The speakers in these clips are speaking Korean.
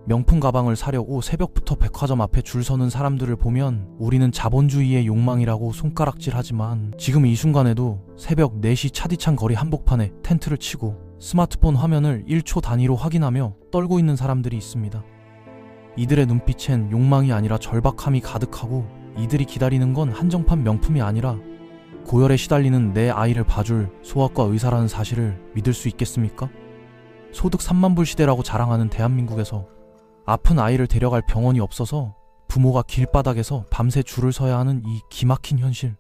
명품 가방을 사려고 새벽부터 백화점 앞에 줄 서는 사람들을 보면 우리는 자본주의의 욕망이라고 손가락질하지만 지금 이 순간에도 새벽 4시 차디찬 거리 한복판에 텐트를 치고 스마트폰 화면을 1초 단위로 확인하며 떨고 있는 사람들이 있습니다. 이들의 눈빛엔 욕망이 아니라 절박함이 가득하고 이들이 기다리는 건 한정판 명품이 아니라 고열에 시달리는 내 아이를 봐줄 소아과 의사라는 사실을 믿을 수 있겠습니까? 소득 3만 불 시대라고 자랑하는 대한민국에서 아픈 아이를 데려갈 병원이 없어서 부모가 길바닥에서 밤새 줄을 서야 하는 이 기막힌 현실.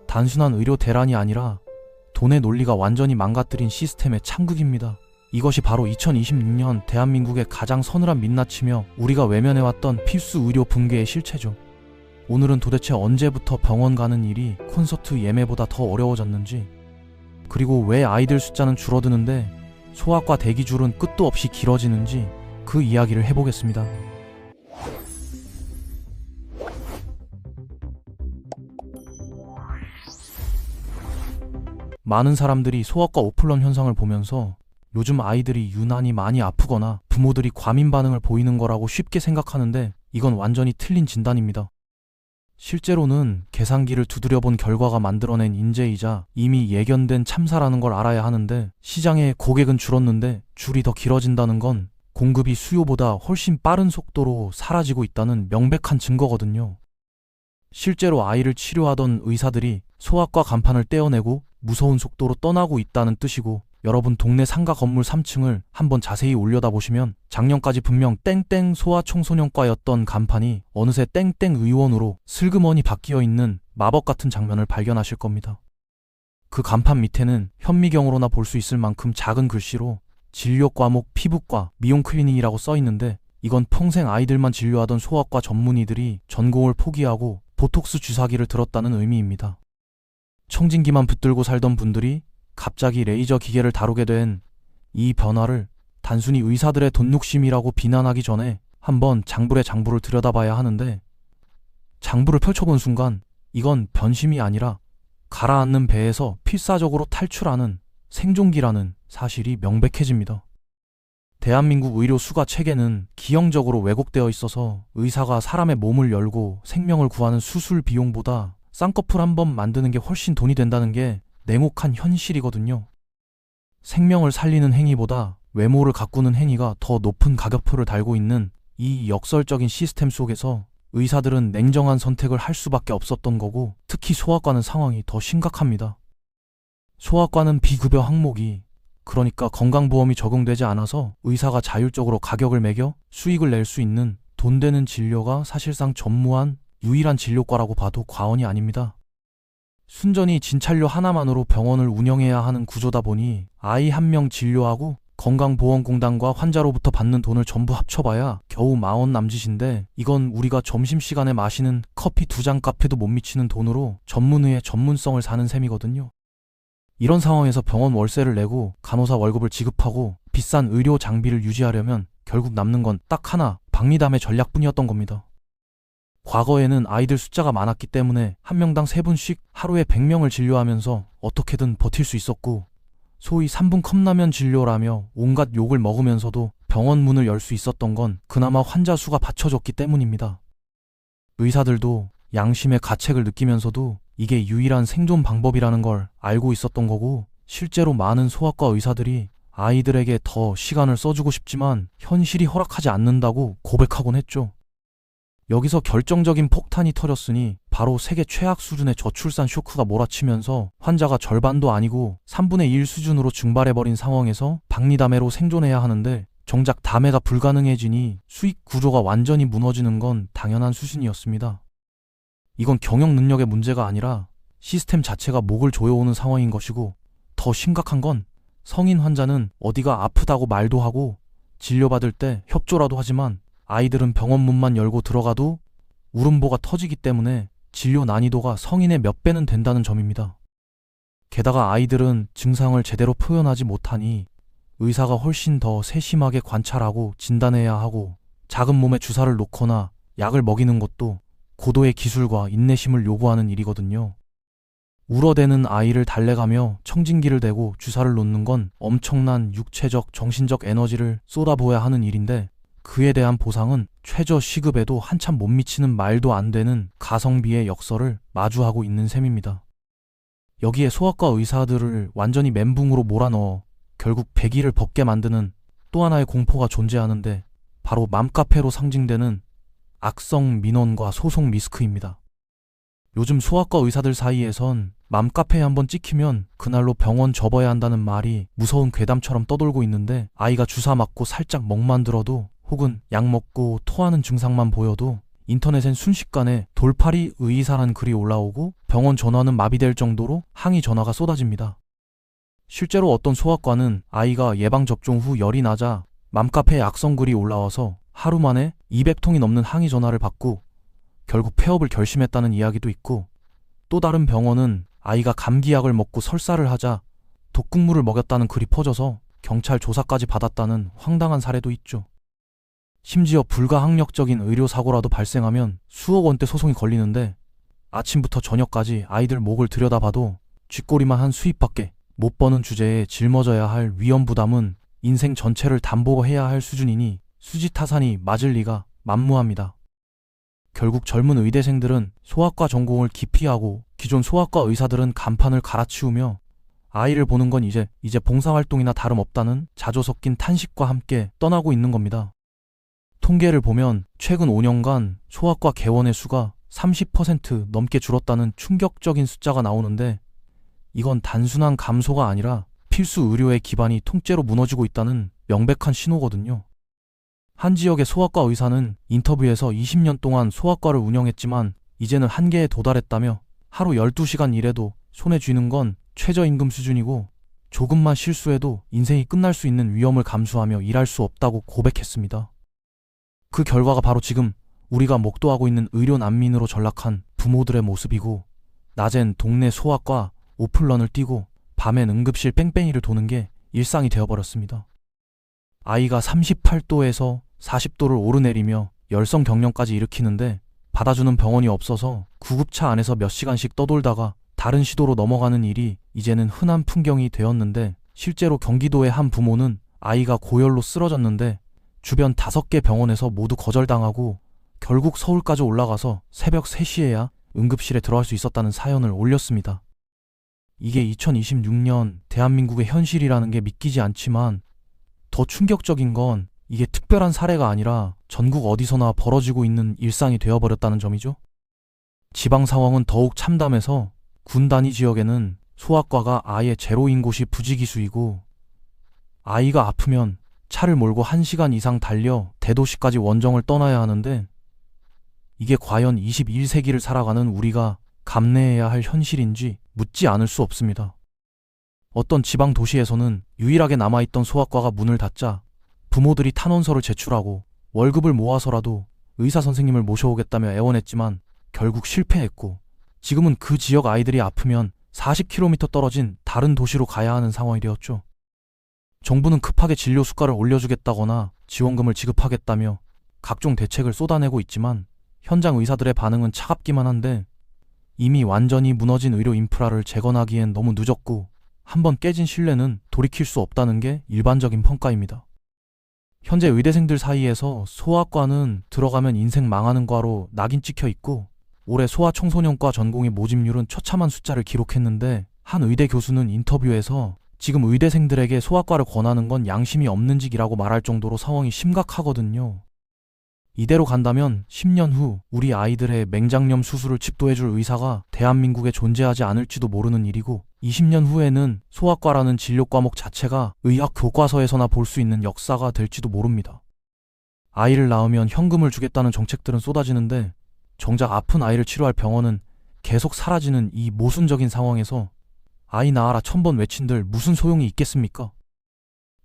단순한 의료 대란이 아니라 돈의 논리가 완전히 망가뜨린 시스템의 참극입니다. 이것이 바로 2026년 대한민국의 가장 서늘한 민낯이며 우리가 외면해왔던 필수 의료 붕괴의 실체죠. 오늘은 도대체 언제부터 병원 가는 일이 콘서트 예매보다 더 어려워졌는지, 그리고 왜 아이들 숫자는 줄어드는데 소아과 대기줄은 끝도 없이 길어지는지 그 이야기를 해보겠습니다. 많은 사람들이 소아과 오플런 현상을 보면서 요즘 아이들이 유난히 많이 아프거나 부모들이 과민 반응을 보이는 거라고 쉽게 생각하는데 이건 완전히 틀린 진단입니다. 실제로는 계산기를 두드려본 결과가 만들어낸 인재이자 이미 예견된 참사라는 걸 알아야 하는데, 시장의 고객은 줄었는데 줄이 더 길어진다는 건 공급이 수요보다 훨씬 빠른 속도로 사라지고 있다는 명백한 증거거든요. 실제로 아이를 치료하던 의사들이 소아과 간판을 떼어내고 무서운 속도로 떠나고 있다는 뜻이고, 여러분 동네 상가 건물 3층을 한번 자세히 올려다보시면 작년까지 분명 땡땡 소아청소년과였던 간판이 어느새 땡땡 의원으로 슬그머니 바뀌어 있는 마법 같은 장면을 발견하실 겁니다. 그 간판 밑에는 현미경으로나 볼 수 있을 만큼 작은 글씨로 진료 과목 피부과 미용 클리닉이라고 써 있는데, 이건 평생 아이들만 진료하던 소아과 전문의들이 전공을 포기하고 보톡스 주사기를 들었다는 의미입니다. 청진기만 붙들고 살던 분들이 갑자기 레이저 기계를 다루게 된 이 변화를 단순히 의사들의 돈욕심이라고 비난하기 전에 한번 장불의 장부를 들여다봐야 하는데, 장부를 펼쳐본 순간 이건 변심이 아니라 가라앉는 배에서 필사적으로 탈출하는 생존기라는 사실이 명백해집니다. 대한민국 의료 수가 체계는 기형적으로 왜곡되어 있어서 의사가 사람의 몸을 열고 생명을 구하는 수술 비용보다 쌍꺼풀 한 번 만드는 게 훨씬 돈이 된다는 게 냉혹한 현실이거든요. 생명을 살리는 행위보다 외모를 가꾸는 행위가 더 높은 가격표를 달고 있는 이 역설적인 시스템 속에서 의사들은 냉정한 선택을 할 수밖에 없었던 거고, 특히 소아과는 상황이 더 심각합니다. 소아과는 비급여 항목이, 그러니까 건강보험이 적용되지 않아서 의사가 자율적으로 가격을 매겨 수익을 낼 수 있는 돈 되는 진료가 사실상 전무한 유일한 진료과라고 봐도 과언이 아닙니다. 순전히 진찰료 하나만으로 병원을 운영해야 하는 구조다 보니 아이 한 명 진료하고 건강보험공단과 환자로부터 받는 돈을 전부 합쳐봐야 겨우 40 남짓인데, 이건 우리가 점심시간에 마시는 커피 2잔 값에도 못 미치는 돈으로 전문의의 전문성을 사는 셈이거든요. 이런 상황에서 병원 월세를 내고 간호사 월급을 지급하고 비싼 의료 장비를 유지하려면 결국 남는 건 딱 하나, 박리담의 전략뿐이었던 겁니다. 과거에는 아이들 숫자가 많았기 때문에 한 명당 3분씩 하루에 100명을 진료하면서 어떻게든 버틸 수 있었고, 소위 3분 컵라면 진료라며 온갖 욕을 먹으면서도 병원 문을 열 수 있었던 건 그나마 환자 수가 받쳐줬기 때문입니다. 의사들도 양심의 가책을 느끼면서도 이게 유일한 생존 방법이라는 걸 알고 있었던 거고, 실제로 많은 소아과 의사들이 아이들에게 더 시간을 써주고 싶지만 현실이 허락하지 않는다고 고백하곤 했죠. 여기서 결정적인 폭탄이 터졌으니 바로 세계 최악 수준의 저출산 쇼크가 몰아치면서 환자가 절반도 아니고 3분의 1 수준으로 증발해버린 상황에서 박리담회로 생존해야 하는데, 정작 담회가 불가능해지니 수익 구조가 완전히 무너지는 건 당연한 수순이었습니다. 이건 경영 능력의 문제가 아니라 시스템 자체가 목을 조여오는 상황인 것이고, 더 심각한 건 성인 환자는 어디가 아프다고 말도 하고 진료받을 때 협조라도 하지만 아이들은 병원 문만 열고 들어가도 울음보가 터지기 때문에 진료 난이도가 성인의 몇 배는 된다는 점입니다. 게다가 아이들은 증상을 제대로 표현하지 못하니 의사가 훨씬 더 세심하게 관찰하고 진단해야 하고, 작은 몸에 주사를 놓거나 약을 먹이는 것도 고도의 기술과 인내심을 요구하는 일이거든요. 울어대는 아이를 달래가며 청진기를 대고 주사를 놓는 건 엄청난 육체적, 정신적 에너지를 쏟아부어야 하는 일인데, 그에 대한 보상은 최저 시급에도 한참 못 미치는 말도 안 되는 가성비의 역설을 마주하고 있는 셈입니다. 여기에 소아과 의사들을 완전히 멘붕으로 몰아넣어 결국 백의를 벗게 만드는 또 하나의 공포가 존재하는데 바로 맘카페로 상징되는 악성 민원과 소송 리스크입니다. 요즘 소아과 의사들 사이에선 맘카페에 한번 찍히면 그날로 병원 접어야 한다는 말이 무서운 괴담처럼 떠돌고 있는데, 아이가 주사 맞고 살짝 멍만 들어도 혹은 약 먹고 토하는 증상만 보여도 인터넷엔 순식간에 돌팔이 의사란 글이 올라오고 병원 전화는 마비될 정도로 항의 전화가 쏟아집니다. 실제로 어떤 소아과는 아이가 예방접종 후 열이 나자 맘카페에 악성 글이 올라와서 하루 만에 200통이 넘는 항의 전화를 받고 결국 폐업을 결심했다는 이야기도 있고, 또 다른 병원은 아이가 감기약을 먹고 설사를 하자 독극물을 먹였다는 글이 퍼져서 경찰 조사까지 받았다는 황당한 사례도 있죠. 심지어 불가항력적인 의료사고라도 발생하면 수억 원대 소송이 걸리는데 아침부터 저녁까지 아이들 목을 들여다봐도 쥐꼬리만 한 수입밖에 못 버는 주제에 짊어져야 할 위험 부담은 인생 전체를 담보해야 할 수준이니 수지타산이 맞을 리가 만무합니다. 결국 젊은 의대생들은 소아과 전공을 기피하고 기존 소아과 의사들은 간판을 갈아치우며 아이를 보는 건 이제 봉사활동이나 다름없다는 자조 섞인 탄식과 함께 떠나고 있는 겁니다. 통계를 보면 최근 5년간 소아과 개원의 수가 30% 넘게 줄었다는 충격적인 숫자가 나오는데, 이건 단순한 감소가 아니라 필수 의료의 기반이 통째로 무너지고 있다는 명백한 신호거든요. 한 지역의 소아과 의사는 인터뷰에서 20년 동안 소아과를 운영했지만 이제는 한계에 도달했다며 하루 12시간 일해도 손에 쥐는 건 최저임금 수준이고 조금만 실수해도 인생이 끝날 수 있는 위험을 감수하며 일할 수 없다고 고백했습니다. 그 결과가 바로 지금 우리가 목도하고 있는 의료 난민으로 전락한 부모들의 모습이고, 낮엔 동네 소아과 오픈런을 뛰고 밤엔 응급실 뺑뺑이를 도는 게 일상이 되어버렸습니다. 아이가 38도에서 40도를 오르내리며 열성 경련까지 일으키는데 받아주는 병원이 없어서 구급차 안에서 몇 시간씩 떠돌다가 다른 시도로 넘어가는 일이 이제는 흔한 풍경이 되었는데, 실제로 경기도의 한 부모는 아이가 고열로 쓰러졌는데 주변 5개 병원에서 모두 거절당하고 결국 서울까지 올라가서 새벽 3시에야 응급실에 들어갈 수 있었다는 사연을 올렸습니다. 이게 2026년 대한민국의 현실이라는 게 믿기지 않지만, 더 충격적인 건 이게 특별한 사례가 아니라 전국 어디서나 벌어지고 있는 일상이 되어버렸다는 점이죠. 지방 상황은 더욱 참담해서 군 단위 지역에는 소아과가 아예 제로인 곳이 부지기수이고, 아이가 아프면 차를 몰고 1시간 이상 달려 대도시까지 원정을 떠나야 하는데, 이게 과연 21세기를 살아가는 우리가 감내해야 할 현실인지 묻지 않을 수 없습니다. 어떤 지방 도시에서는 유일하게 남아있던 소아과가 문을 닫자 부모들이 탄원서를 제출하고 월급을 모아서라도 의사 선생님을 모셔오겠다며 애원했지만 결국 실패했고, 지금은 그 지역 아이들이 아프면 40km 떨어진 다른 도시로 가야 하는 상황이 되었죠. 정부는 급하게 진료 수가를 올려주겠다거나 지원금을 지급하겠다며 각종 대책을 쏟아내고 있지만 현장 의사들의 반응은 차갑기만 한데, 이미 완전히 무너진 의료 인프라를 재건하기엔 너무 늦었고 한번 깨진 신뢰는 돌이킬 수 없다는 게 일반적인 평가입니다. 현재 의대생들 사이에서 소아과는 들어가면 인생 망하는 과로 낙인 찍혀 있고, 올해 소아청소년과 전공의 모집률은 처참한 숫자를 기록했는데, 한 의대 교수는 인터뷰에서 지금 의대생들에게 소아과를 권하는 건 양심이 없는 짓이라고 말할 정도로 상황이 심각하거든요. 이대로 간다면 10년 후 우리 아이들의 맹장염 수술을 집도해줄 의사가 대한민국에 존재하지 않을지도 모르는 일이고, 20년 후에는 소아과라는 진료 과목 자체가 의학 교과서에서나 볼 수 있는 역사가 될지도 모릅니다. 아이를 낳으면 현금을 주겠다는 정책들은 쏟아지는데 정작 아픈 아이를 치료할 병원은 계속 사라지는 이 모순적인 상황에서 아이 낳아라 1000번 외친들 무슨 소용이 있겠습니까?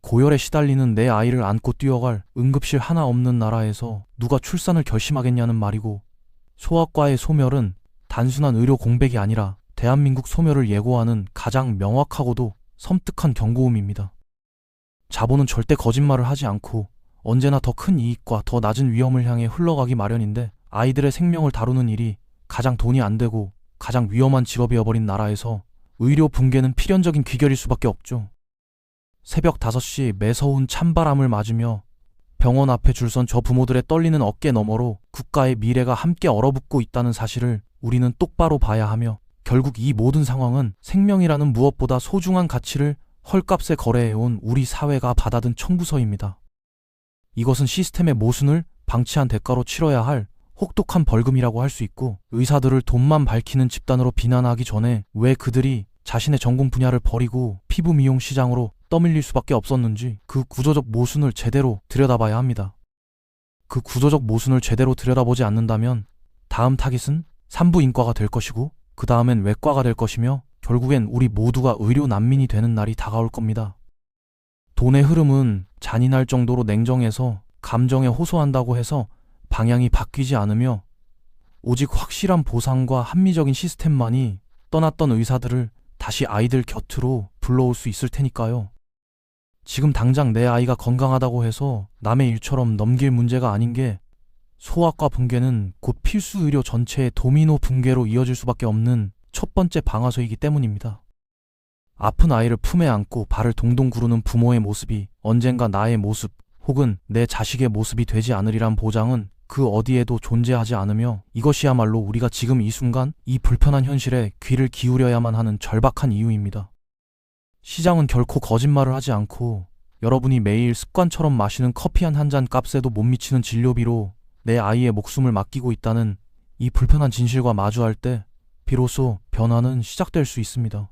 고열에 시달리는 내 아이를 안고 뛰어갈 응급실 하나 없는 나라에서 누가 출산을 결심하겠냐는 말이고, 소아과의 소멸은 단순한 의료 공백이 아니라 대한민국 소멸을 예고하는 가장 명확하고도 섬뜩한 경고음입니다. 자본은 절대 거짓말을 하지 않고 언제나 더 큰 이익과 더 낮은 위험을 향해 흘러가기 마련인데, 아이들의 생명을 다루는 일이 가장 돈이 안 되고 가장 위험한 직업이어버린 나라에서 의료 붕괴는 필연적인 귀결일 수밖에 없죠. 새벽 5시 매서운 찬바람을 맞으며 병원 앞에 줄선 저 부모들의 떨리는 어깨 너머로 국가의 미래가 함께 얼어붙고 있다는 사실을 우리는 똑바로 봐야 하며, 결국 이 모든 상황은 생명이라는 무엇보다 소중한 가치를 헐값에 거래해온 우리 사회가 받아든 청구서입니다. 이것은 시스템의 모순을 방치한 대가로 치러야 할 혹독한 벌금이라고 할 수 있고, 의사들을 돈만 밝히는 집단으로 비난하기 전에 왜 그들이 자신의 전공 분야를 버리고 피부 미용 시장으로 떠밀릴 수밖에 없었는지 그 구조적 모순을 제대로 들여다봐야 합니다. 그 구조적 모순을 제대로 들여다보지 않는다면 다음 타깃은 산부인과가 될 것이고, 그 다음엔 외과가 될 것이며, 결국엔 우리 모두가 의료 난민이 되는 날이 다가올 겁니다. 돈의 흐름은 잔인할 정도로 냉정해서 감정에 호소한다고 해서 방향이 바뀌지 않으며, 오직 확실한 보상과 합리적인 시스템만이 떠났던 의사들을 다시 아이들 곁으로 불러올 수 있을 테니까요. 지금 당장 내 아이가 건강하다고 해서 남의 일처럼 넘길 문제가 아닌 게, 소아과 붕괴는 곧 필수 의료 전체의 도미노 붕괴로 이어질 수밖에 없는 첫 번째 방아쇠이기 때문입니다. 아픈 아이를 품에 안고 발을 동동 구르는 부모의 모습이 언젠가 나의 모습 혹은 내 자식의 모습이 되지 않으리란 보장은 그 어디에도 존재하지 않으며, 이것이야말로 우리가 지금 이 순간 이 불편한 현실에 귀를 기울여야만 하는 절박한 이유입니다. 시장은 결코 거짓말을 하지 않고, 여러분이 매일 습관처럼 마시는 커피 한 잔 값에도 못 미치는 진료비로 내 아이의 목숨을 맡기고 있다는 이 불편한 진실과 마주할 때 비로소 변화는 시작될 수 있습니다.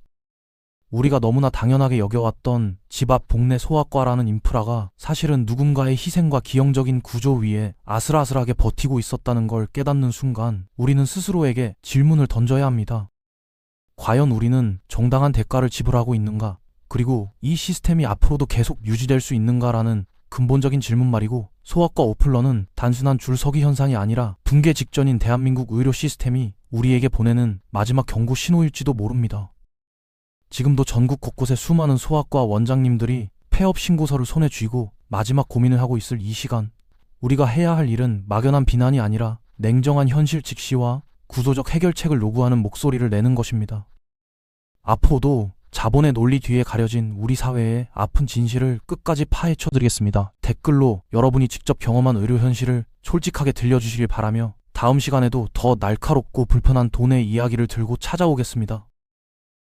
우리가 너무나 당연하게 여겨왔던 집 앞 동네 소아과라는 인프라가 사실은 누군가의 희생과 기형적인 구조 위에 아슬아슬하게 버티고 있었다는 걸 깨닫는 순간 우리는 스스로에게 질문을 던져야 합니다. 과연 우리는 정당한 대가를 지불하고 있는가? 그리고 이 시스템이 앞으로도 계속 유지될 수 있는가라는 근본적인 질문 말이고, 소아과 오플런은 단순한 줄서기 현상이 아니라 붕괴 직전인 대한민국 의료 시스템이 우리에게 보내는 마지막 경고 신호일지도 모릅니다. 지금도 전국 곳곳의 수많은 소아과 원장님들이 폐업 신고서를 손에 쥐고 마지막 고민을 하고 있을 이 시간, 우리가 해야 할 일은 막연한 비난이 아니라 냉정한 현실 직시와 구조적 해결책을 요구하는 목소리를 내는 것입니다. 앞으로도 자본의 논리 뒤에 가려진 우리 사회의 아픈 진실을 끝까지 파헤쳐 드리겠습니다. 댓글로 여러분이 직접 경험한 의료 현실을 솔직하게 들려주시길 바라며, 다음 시간에도 더 날카롭고 불편한 돈의 이야기를 들고 찾아오겠습니다.